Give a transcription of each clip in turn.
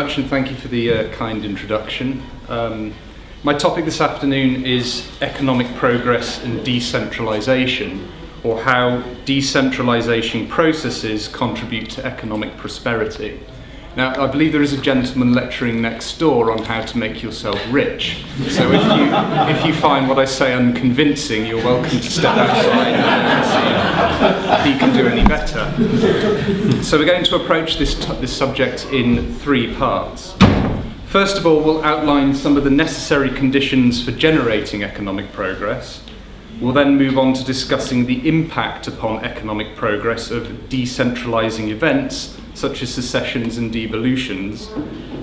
much, and thank you for the kind introduction. My topic this afternoon is economic progress and decentralization, or how decentralization processes contribute to economic prosperity. Now, I believe there is a gentleman lecturing next door on how to make yourself rich. So if you find what I say unconvincing, you're welcome to step outside and see if he can do any better. So we're going to approach this subject in three parts. First of all, we'll outline some of the necessary conditions for generating economic progress. We'll then move on to discussing the impact upon economic progress of decentralizing events, such as secessions and devolutions.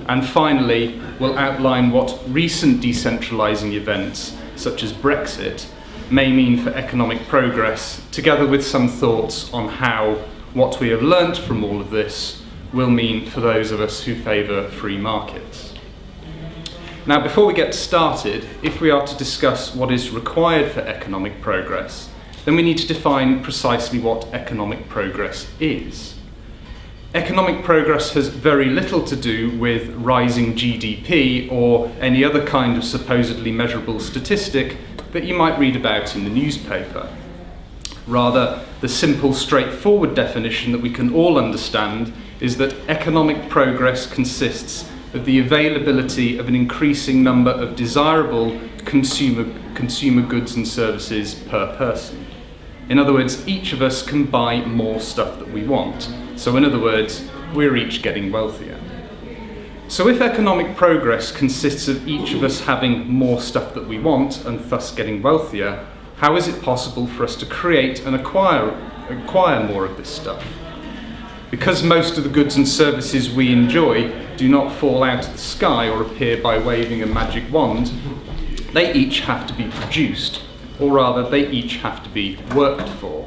And finally, we'll outline what recent decentralizing events, such as Brexit, may mean for economic progress, together with some thoughts on how what we have learnt from all of this will mean for those of us who favour free markets. Now, before we get started, if we are to discuss what is required for economic progress, then we need to define precisely what economic progress is. Economic progress has very little to do with rising GDP or any other kind of supposedly measurable statistic that you might read about in the newspaper. Rather, the simple, straightforward definition that we can all understand is that economic progress consists of the availability of an increasing number of desirable consumer goods and services per person. In other words, each of us can buy more stuff that we want. So in other words, we're each getting wealthier. So if economic progress consists of each of us having more stuff that we want and thus getting wealthier, how is it possible for us to create and acquire more of this stuff? Because most of the goods and services we enjoy do not fall out of the sky or appear by waving a magic wand, they each have to be produced, or rather they each have to be worked for.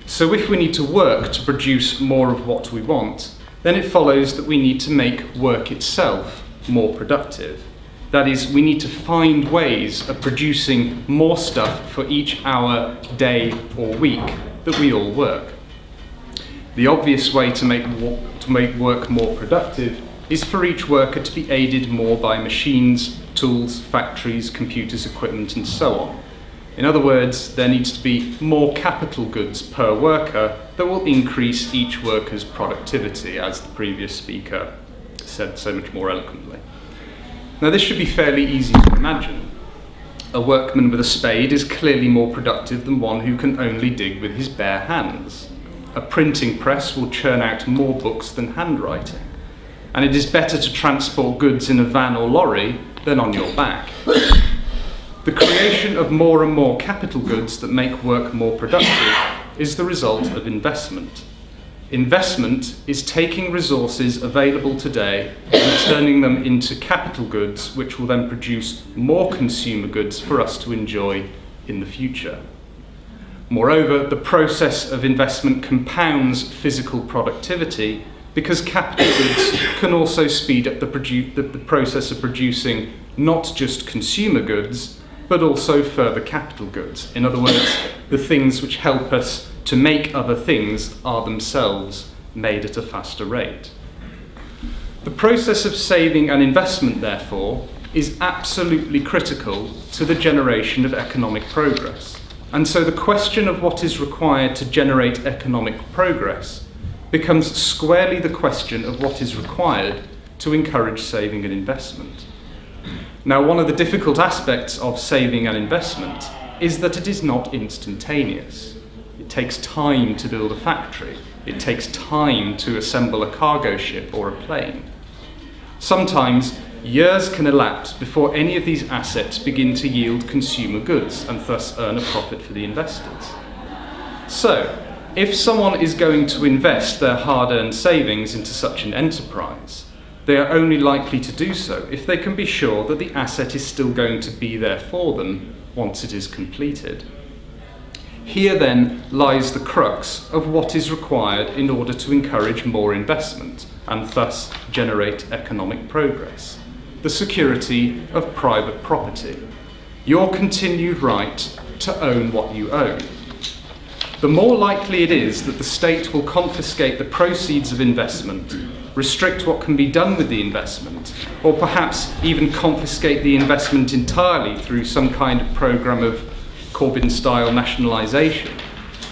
So if we need to work to produce more of what we want, then it follows that we need to make work itself more productive. That is, we need to find ways of producing more stuff for each hour, day or week that we all work. The obvious way to make work more productive is for each worker to be aided more by machines, tools, factories, computers, equipment, and so on. In other words, there needs to be more capital goods per worker that will increase each worker's productivity, as the previous speaker said so much more eloquently. Now, this should be fairly easy to imagine. A workman with a spade is clearly more productive than one who can only dig with his bare hands. A printing press will churn out more books than handwriting. And it is better to transport goods in a van or lorry than on your back. The creation of more and more capital goods that make work more productive is the result of investment. Investment is taking resources available today and turning them into capital goods, which will then produce more consumer goods for us to enjoy in the future. Moreover, the process of investment compounds physical productivity because capital goods can also speed up the process of producing not just consumer goods, but also further capital goods. In other words, the things which help us to make other things are themselves made at a faster rate. The process of saving and investment, therefore, is absolutely critical to the generation of economic progress. And so the question of what is required to generate economic progress becomes squarely the question of what is required to encourage saving and investment. Now, one of the difficult aspects of saving and investment is that it is not instantaneous. It takes time to build a factory. It takes time to assemble a cargo ship or a plane. Sometimes years can elapse before any of these assets begin to yield consumer goods and thus earn a profit for the investors. So, if someone is going to invest their hard-earned savings into such an enterprise, they are only likely to do so if they can be sure that the asset is still going to be there for them once it is completed. Here then lies the crux of what is required in order to encourage more investment and thus generate economic progress. The security of private property, your continued right to own what you own. the more likely it is that the state will confiscate the proceeds of investment, restrict what can be done with the investment, or perhaps even confiscate the investment entirely through some kind of programme of Corbyn-style nationalisation,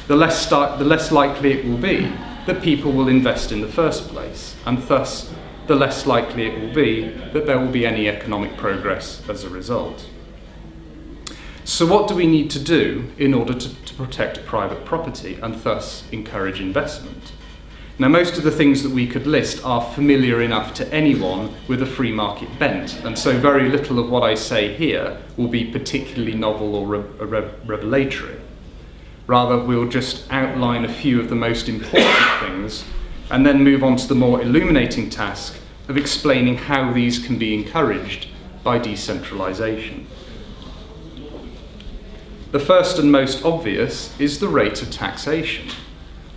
the less likely it will be that people will invest in the first place, and thus the less likely it will be that there will be any economic progress as a result. So what do we need to do in order to protect private property and thus encourage investment? Now, most of the things that we could list are familiar enough to anyone with a free market bent, and so very little of what I say here will be particularly novel or revelatory. Rather, we'll just outline a few of the most important things and then move on to the more illuminating task of explaining how these can be encouraged by decentralisation. The first and most obvious is the rate of taxation.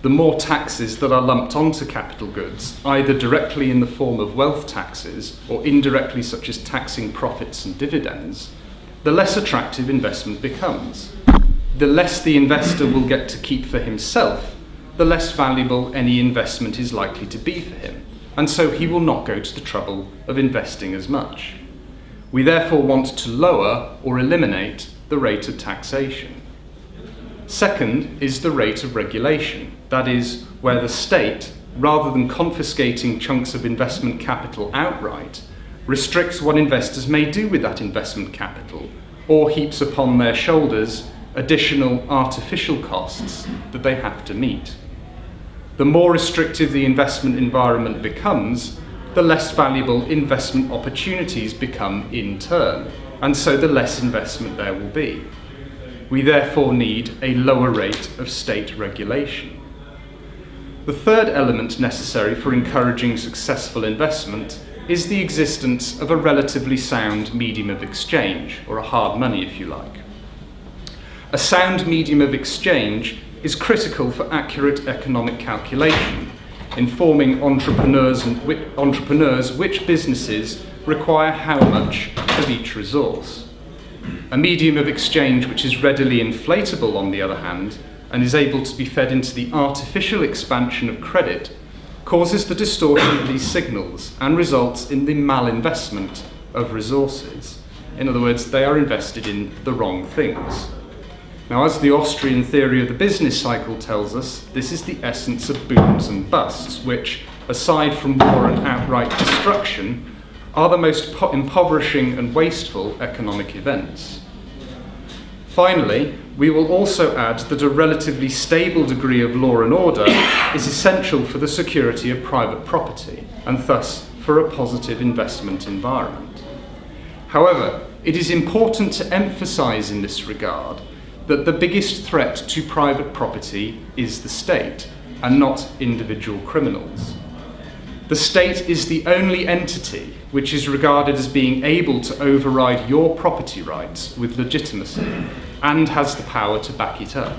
The more taxes that are lumped onto capital goods, either directly in the form of wealth taxes or indirectly such as taxing profits and dividends, the less attractive investment becomes. The less the investor will get to keep for himself, the less valuable any investment is likely to be for him, and so he will not go to the trouble of investing as much. We therefore want to lower or eliminate the rate of taxation. Second is the rate of regulation, that is, where the state, rather than confiscating chunks of investment capital outright, restricts what investors may do with that investment capital, or heaps upon their shoulders additional artificial costs that they have to meet. The more restrictive the investment environment becomes, the less valuable investment opportunities become in turn, and so the less investment there will be. We therefore need a lower rate of state regulation. The third element necessary for encouraging successful investment is the existence of a relatively sound medium of exchange, or a hard money if you like. A sound medium of exchange is critical for accurate economic calculation, informing entrepreneurs which businesses require how much of each resource. A medium of exchange which is readily inflatable, on the other hand, and is able to be fed into the artificial expansion of credit, causes the distortion of these signals and results in the malinvestment of resources. In other words, they are invested in the wrong things. Now, as the Austrian theory of the business cycle tells us, this is the essence of booms and busts, which, aside from war and outright destruction, are the most impoverishing and wasteful economic events. Finally, we will also add that a relatively stable degree of law and order is essential for the security of private property, and thus for a positive investment environment. However, it is important to emphasise in this regard that the biggest threat to private property is the state, and not individual criminals. The state is the only entity which is regarded as being able to override your property rights with legitimacy and has the power to back it up.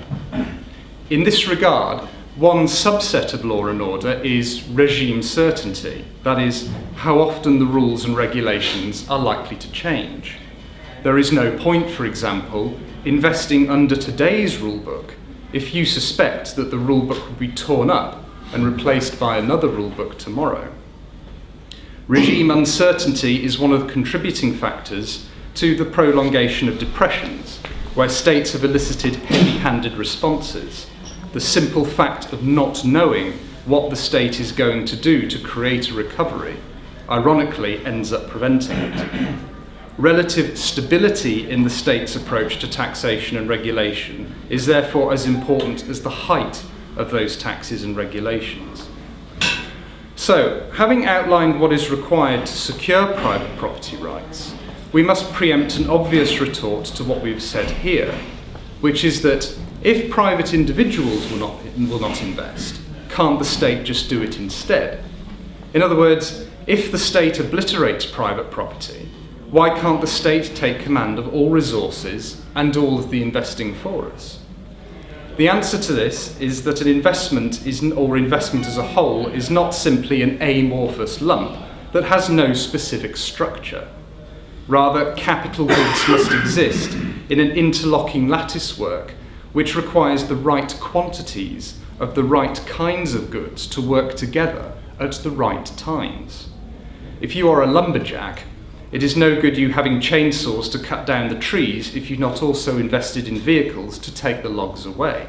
In this regard, one subset of law and order is regime certainty, that is, how often the rules and regulations are likely to change. There is no point, for example, investing under today's rulebook if you suspect that the rulebook will be torn up and replaced by another rulebook tomorrow. Regime uncertainty is one of the contributing factors to the prolongation of depressions, where states have elicited heavy-handed responses. The simple fact of not knowing what the state is going to do to create a recovery, ironically, ends up preventing it. Relative stability in the state's approach to taxation and regulation is therefore as important as the height of those taxes and regulations. So, having outlined what is required to secure private property rights, we must preempt an obvious retort to what we've said here, which is that if private individuals will not invest, can't the state just do it instead? In other words, if the state obliterates private property, why can't the state take command of all resources and all of the investing for us? The answer to this is that an investment or investment as a whole is not simply an amorphous lump that has no specific structure. Rather, capital goods must exist in an interlocking latticework which requires the right quantities of the right kinds of goods to work together at the right times. If you are a lumberjack, it is no good you having chainsaws to cut down the trees if you've not also invested in vehicles to take the logs away.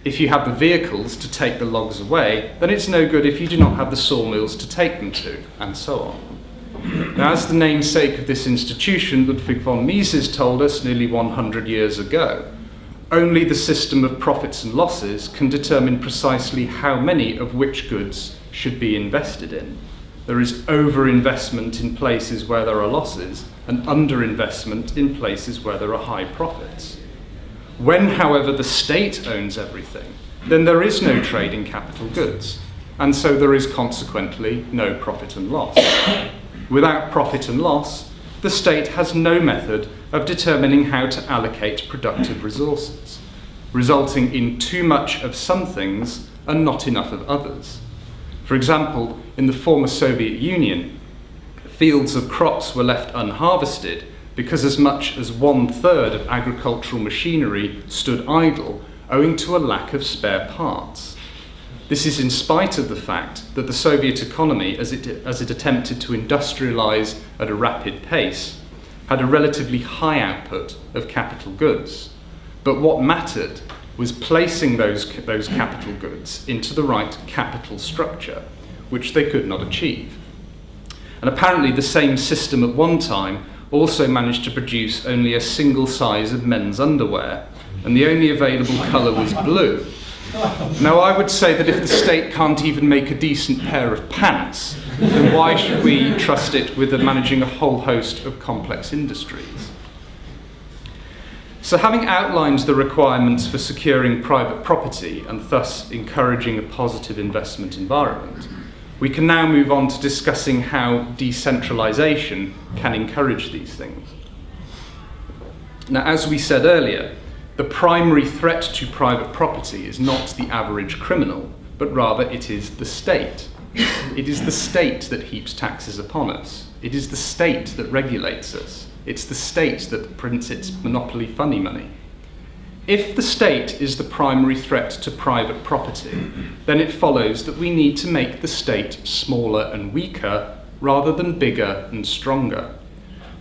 If you have the vehicles to take the logs away, then it's no good if you do not have the sawmills to take them to, and so on. Now, as the namesake of this institution, Ludwig von Mises, told us nearly 100 years ago, only the system of profits and losses can determine precisely how many of which goods should be invested in. There is overinvestment in places where there are losses and underinvestment in places where there are high profits. When, however, the state owns everything, then there is no trade in capital goods, and so there is consequently no profit and loss. Without profit and loss, the state has no method of determining how to allocate productive resources, resulting in too much of some things and not enough of others. For example, in the former Soviet Union, fields of crops were left unharvested because as much as 1/3 of agricultural machinery stood idle owing to a lack of spare parts. This is in spite of the fact that the Soviet economy, as it attempted to industrialize at a rapid pace, had a relatively high output of capital goods. But what mattered was placing those capital goods into the right capital structure, which they could not achieve. And apparently the same system at one time also managed to produce only a single size of men's underwear, and the only available colour was blue. Now, I would say that if the state can't even make a decent pair of pants, then why should we trust it with managing a whole host of complex industries? So, having outlined the requirements for securing private property and thus encouraging a positive investment environment, we can now move on to discussing how decentralization can encourage these things. Now, as we said earlier, the primary threat to private property is not the average criminal, but rather it is the state. It is the state that heaps taxes upon us. It is the state that regulates us. It's the state that prints its monopoly funny money. If the state is the primary threat to private property, then it follows that we need to make the state smaller and weaker rather than bigger and stronger.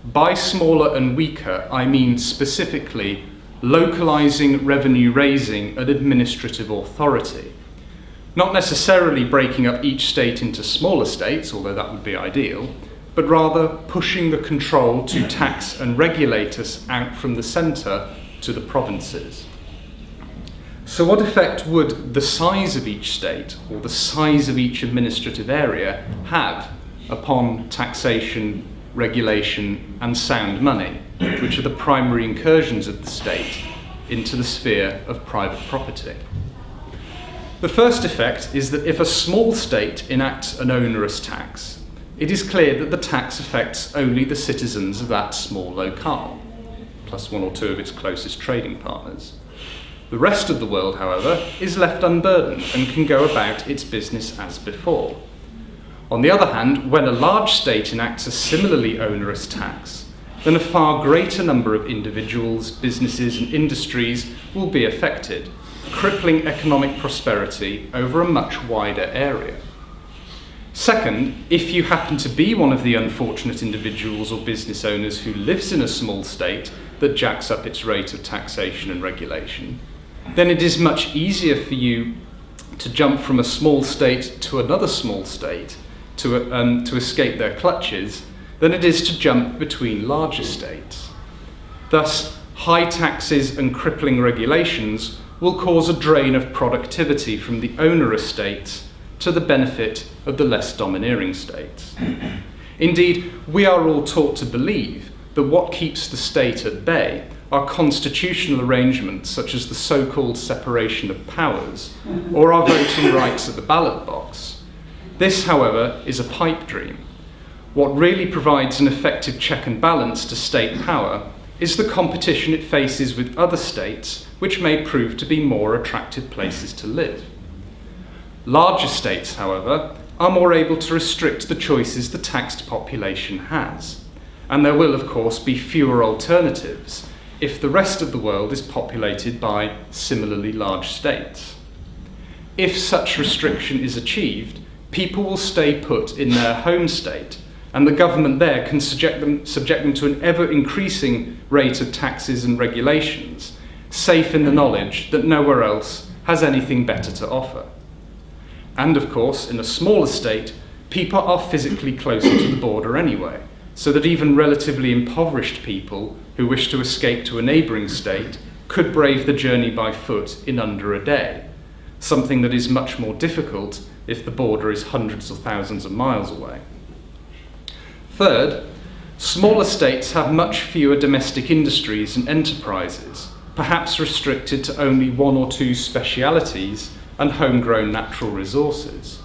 By smaller and weaker, I mean specifically localizing revenue raising and administrative authority. Not necessarily breaking up each state into smaller states, although that would be ideal, but rather pushing the control to tax and regulate us out from the centre to the provinces. So what effect would the size of each state or the size of each administrative area have upon taxation, regulation and sound money, which are the primary incursions of the state into the sphere of private property? The first effect is that if a small state enacts an onerous tax, it is clear that the tax affects only the citizens of that small locale, plus one or two of its closest trading partners. The rest of the world, however, is left unburdened and can go about its business as before. On the other hand, when a large state enacts a similarly onerous tax, then a far greater number of individuals, businesses and industries will be affected, crippling economic prosperity over a much wider area. Second, if you happen to be one of the unfortunate individuals or business owners who lives in a small state that jacks up its rate of taxation and regulation, then it is much easier for you to jump from a small state to another small state to escape their clutches than it is to jump between larger states. Thus, high taxes and crippling regulations will cause a drain of productivity from the onerous states to the benefit of the less domineering states. Indeed, we are all taught to believe that what keeps the state at bay are constitutional arrangements such as the so-called separation of powers or our voting rights at the ballot box. This, however, is a pipe dream. What really provides an effective check and balance to state power is the competition it faces with other states which may prove to be more attractive places to live. Larger states, however, are more able to restrict the choices the taxed population has, and there will, of course, be fewer alternatives if the rest of the world is populated by similarly large states. If such restriction is achieved, people will stay put in their home state, and the government there can subject them to an ever-increasing rate of taxes and regulations, safe in the knowledge that nowhere else has anything better to offer. And of course, in a smaller state, people are physically closer to the border anyway, so that even relatively impoverished people who wish to escape to a neighbouring state could brave the journey by foot in under a day, something that is much more difficult if the border is hundreds of thousands of miles away. Third, smaller states have much fewer domestic industries and enterprises, perhaps restricted to only one or two specialities and homegrown natural resources.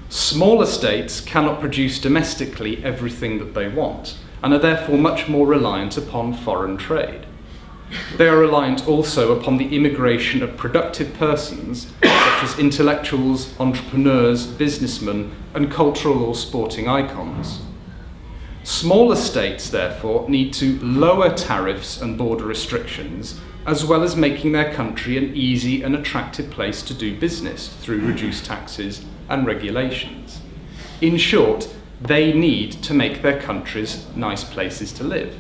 Smaller states cannot produce domestically everything that they want, and are therefore much more reliant upon foreign trade. They are reliant also upon the immigration of productive persons, such as intellectuals, entrepreneurs, businessmen, and cultural or sporting icons. Smaller states, therefore, need to lower tariffs and border restrictions, as well as making their country an easy and attractive place to do business through reduced taxes and regulations. In short, they need to make their countries nice places to live.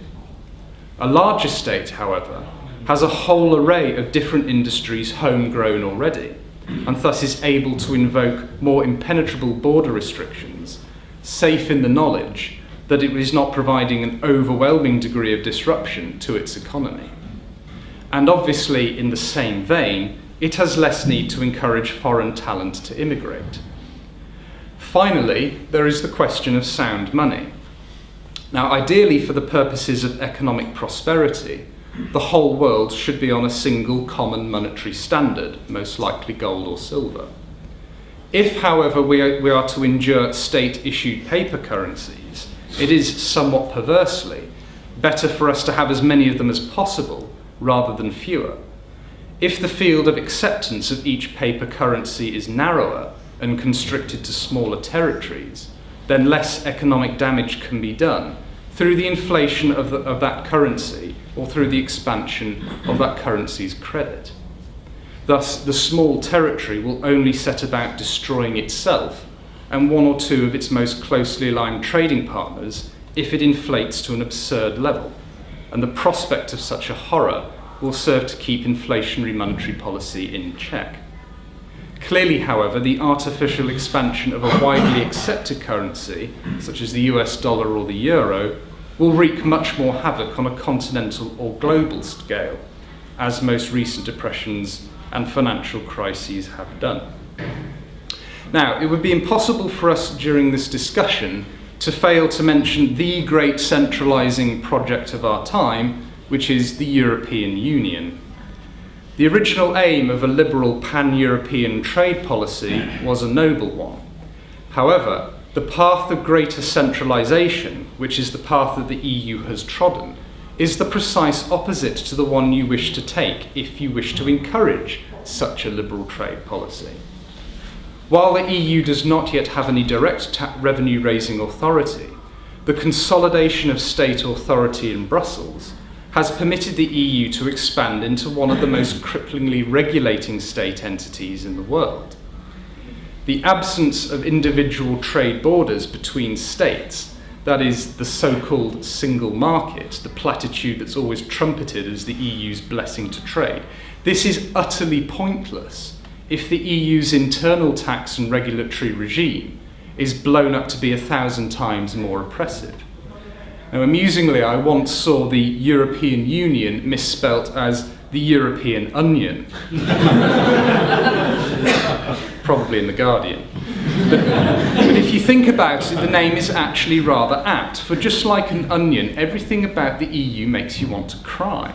A larger state, however, has a whole array of different industries homegrown already, and thus is able to invoke more impenetrable border restrictions, safe in the knowledge that it is not providing an overwhelming degree of disruption to its economy. And obviously, in the same vein, it has less need to encourage foreign talent to immigrate. Finally, there is the question of sound money. Now, ideally, for the purposes of economic prosperity, the whole world should be on a single common monetary standard, most likely gold or silver. If, however, we are to endure state-issued paper currencies, it is, somewhat perversely, better for us to have as many of them as possible rather than fewer. If the field of acceptance of each paper currency is narrower and constricted to smaller territories, then less economic damage can be done through the inflation of that currency or through the expansion of that currency's credit. Thus, the small territory will only set about destroying itself and one or two of its most closely aligned trading partners if it inflates to an absurd level, and the prospect of such a horror will serve to keep inflationary monetary policy in check. Clearly, however, the artificial expansion of a widely accepted currency, such as the US dollar or the euro, will wreak much more havoc on a continental or global scale, as most recent depressions and financial crises have done. Now, it would be impossible for us during this discussion to fail to mention the great centralising project of our time, which is the European Union. The original aim of a liberal pan-European trade policy was a noble one. However, the path of greater centralisation, which is the path that the EU has trodden, is the precise opposite to the one you wish to take if you wish to encourage such a liberal trade policy. While the EU does not yet have any direct revenue-raising authority, the consolidation of state authority in Brussels has permitted the EU to expand into one of the most cripplingly regulating state entities in the world. The absence of individual trade borders between states, that is, the so-called single market, the platitude that's always trumpeted as the EU's blessing to trade, this is utterly pointless if the EU's internal tax and regulatory regime is blown up to be 1,000 times more oppressive. Now, amusingly, I once saw the European Union misspelt as the European Onion, probably in The Guardian. But if you think about it, the name is actually rather apt, for just like an onion, everything about the EU makes you want to cry.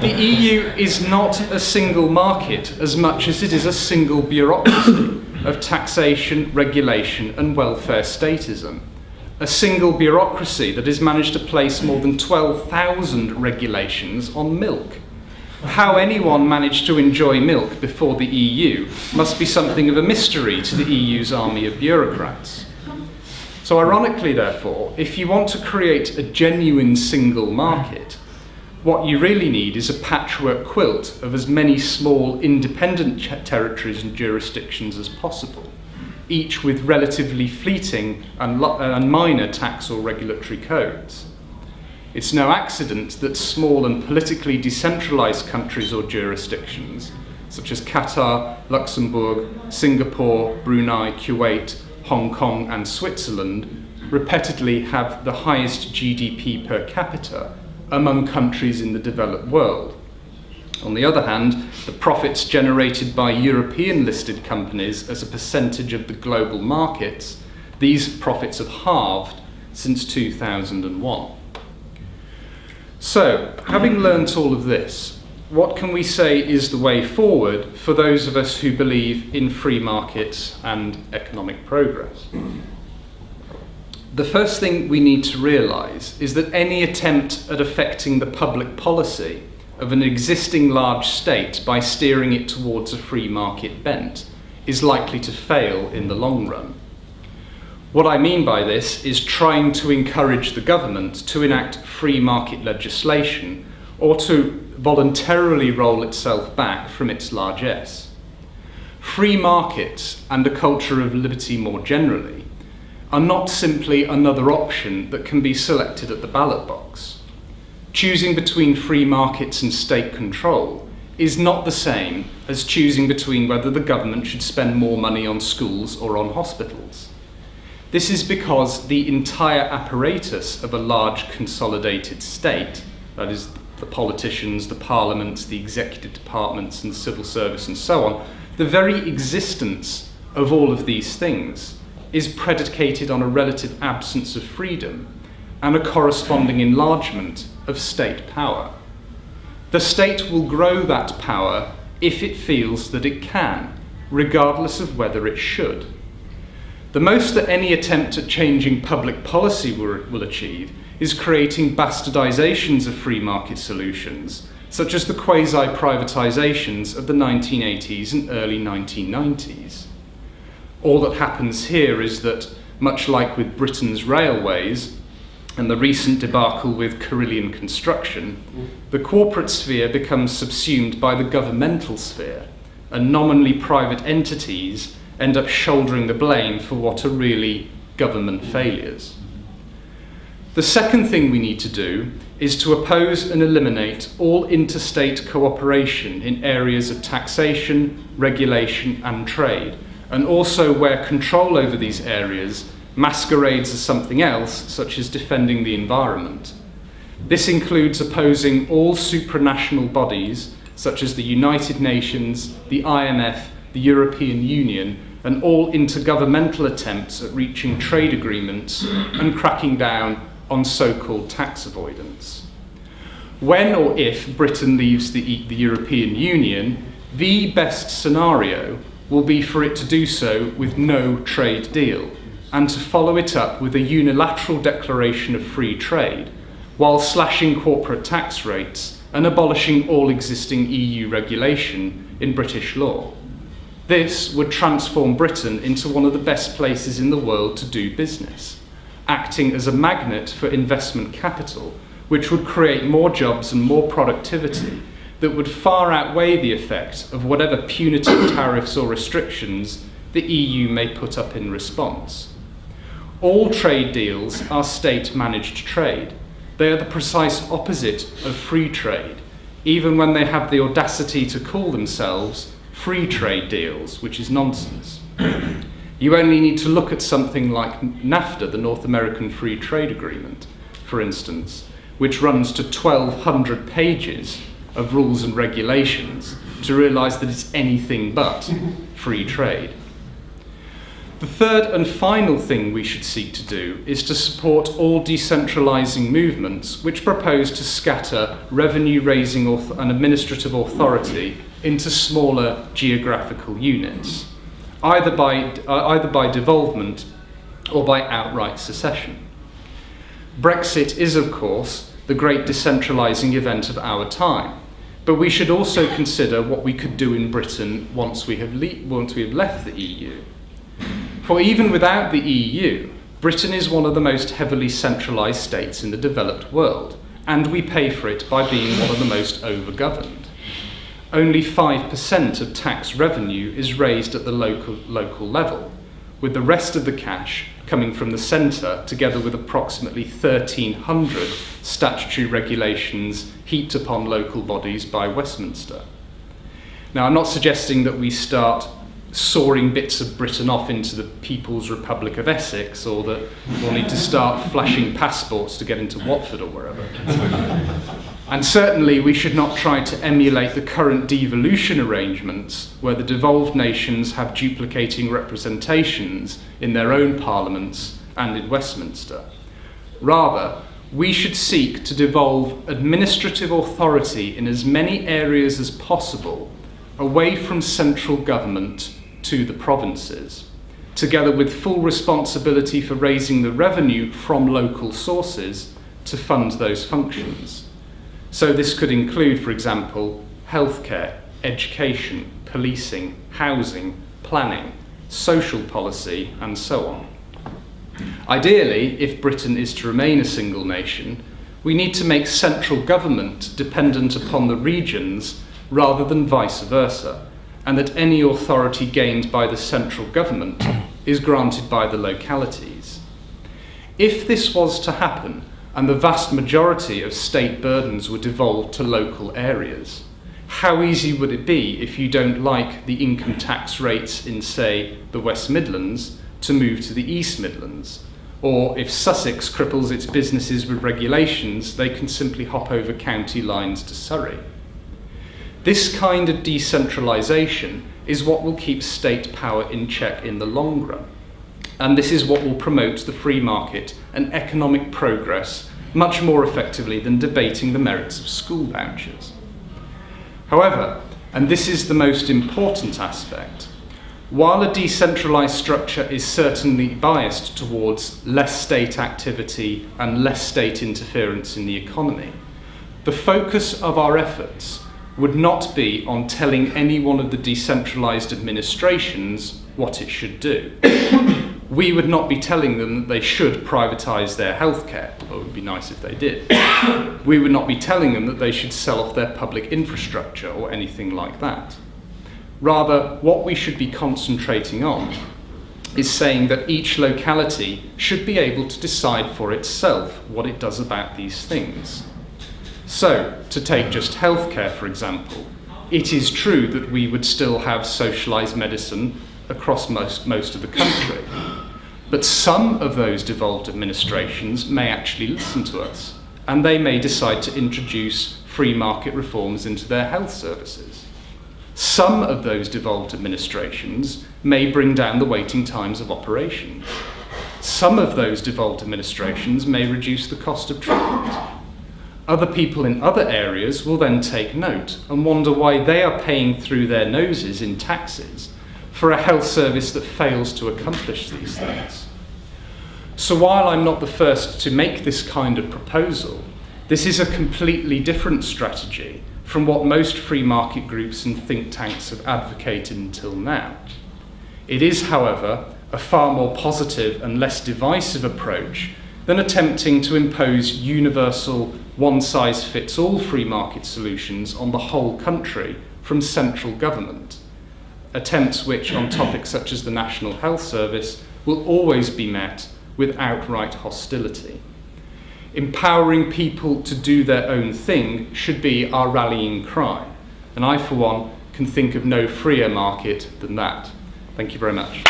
The EU is not a single market as much as it is a single bureaucracy of taxation, regulation, and welfare statism. A single bureaucracy that has managed to place more than 12,000 regulations on milk. How anyone managed to enjoy milk before the EU must be something of a mystery to the EU's army of bureaucrats. So ironically, therefore, if you want to create a genuine single market, What you really need is a patchwork quilt of as many small independent territories and jurisdictions as possible, each with relatively fleeting and minor tax or regulatory codes. It's no accident that small and politically decentralized countries or jurisdictions, such as Qatar, Luxembourg, Singapore, Brunei, Kuwait, Hong Kong and Switzerland, repeatedly have the highest GDP per capita among countries in the developed world. On the other hand, the profits generated by European listed companies as a percentage of the global markets, these profits have halved since 2001. So, having learnt all of this, what can we say is the way forward for those of us who believe in free markets and economic progress? The first thing we need to realise is that any attempt at affecting the public policy of an existing large state by steering it towards a free market bent is likely to fail in the long run. What I mean by this is trying to encourage the government to enact free market legislation or to voluntarily roll itself back from its largesse. Free markets and a culture of liberty more generally are not simply another option that can be selected at the ballot box. Choosing between free markets and state control is not the same as choosing between whether the government should spend more money on schools or on hospitals. This is because the entire apparatus of a large consolidated state, that is the politicians, the parliaments, the executive departments and civil service and so on, the very existence of all of these things is predicated on a relative absence of freedom and a corresponding enlargement of state power. The state will grow that power if it feels that it can, regardless of whether it should. The most that any attempt at changing public policy will achieve is creating bastardizations of free market solutions, such as the quasi-privatizations of the 1980s and early 1990s. All that happens here is that, much like with Britain's railways and the recent debacle with Carillion construction, the corporate sphere becomes subsumed by the governmental sphere, and nominally private entities end up shouldering the blame for what are really government failures. The second thing we need to do is to oppose and eliminate all interstate cooperation in areas of taxation, regulation and trade, and also where control over these areas masquerades as something else, such as defending the environment. This includes opposing all supranational bodies, such as the United Nations, the IMF, the European Union, and all intergovernmental attempts at reaching trade agreements and cracking down on so-called tax avoidance. When or if Britain leaves the European Union, the best scenario will be for it to do so with no trade deal, and to follow it up with a unilateral declaration of free trade, while slashing corporate tax rates and abolishing all existing EU regulation in British law. This would transform Britain into one of the best places in the world to do business, acting as a magnet for investment capital, which would create more jobs and more productivity that would far outweigh the effect of whatever punitive tariffs or restrictions the EU may put up in response. All trade deals are state-managed trade. They are the precise opposite of free trade, even when they have the audacity to call themselves free trade deals, which is nonsense. You only need to look at something like NAFTA, the North American Free Trade Agreement, for instance, which runs to 1,200 pages of rules and regulations to realise that it's anything but free trade. The third and final thing we should seek to do is to support all decentralising movements which propose to scatter revenue-raising and administrative authority into smaller geographical units, either by devolvement or by outright secession. Brexit is, of course, the great decentralising event of our time, but we should also consider what we could do in Britain once we have left the EU. For even without the EU, Britain is one of the most heavily centralised states in the developed world, and we pay for it by being one of the most overgoverned. Only 5% of tax revenue is raised at the local level, with the rest of the cash coming from the centre, together with approximately 1,300 statutory regulations heaped upon local bodies by Westminster. Now, I'm not suggesting that we start sawing bits of Britain off into the People's Republic of Essex, or that we'll need to start flashing passports to get into Watford or wherever. And certainly we should not try to emulate the current devolution arrangements, where the devolved nations have duplicating representations in their own parliaments and in Westminster. Rather, we should seek to devolve administrative authority in as many areas as possible away from central government to the provinces, together with full responsibility for raising the revenue from local sources to fund those functions. So this could include, for example, healthcare, education, policing, housing, planning, social policy, and so on. Ideally, if Britain is to remain a single nation, we need to make central government dependent upon the regions rather than vice versa, and that any authority gained by the central government is granted by the localities. If this was to happen, and the vast majority of state burdens were devolved to local areas, how easy would it be, if you don't like the income tax rates in, say, the West Midlands, to move to the East Midlands? Or if Sussex cripples its businesses with regulations, they can simply hop over county lines to Surrey. This kind of decentralisation is what will keep state power in check in the long run. And this is what will promote the free market and economic progress much more effectively than debating the merits of school vouchers. However, and this is the most important aspect, while a decentralised structure is certainly biased towards less state activity and less state interference in the economy, the focus of our efforts would not be on telling any one of the decentralised administrations what it should do. We would not be telling them that they should privatise their healthcare, although it would be nice if they did. We would not be telling them that they should sell off their public infrastructure or anything like that. Rather, what we should be concentrating on is saying that each locality should be able to decide for itself what it does about these things. So, to take just healthcare, for example, it is true that we would still have socialised medicine across most of the country. But some of those devolved administrations may actually listen to us, and they may decide to introduce free market reforms into their health services. Some of those devolved administrations may bring down the waiting times of operations. Some of those devolved administrations may reduce the cost of treatment. Other people in other areas will then take note and wonder why they are paying through their noses in taxes for a health service that fails to accomplish these things. So while I'm not the first to make this kind of proposal, this is a completely different strategy from what most free market groups and think tanks have advocated until now. It is, however, a far more positive and less divisive approach than attempting to impose universal, one-size-fits-all free market solutions on the whole country from central government. Attempts which, on topics such as the National Health Service, will always be met with outright hostility. Empowering people to do their own thing should be our rallying cry, and I, for one, can think of no freer market than that. Thank you very much.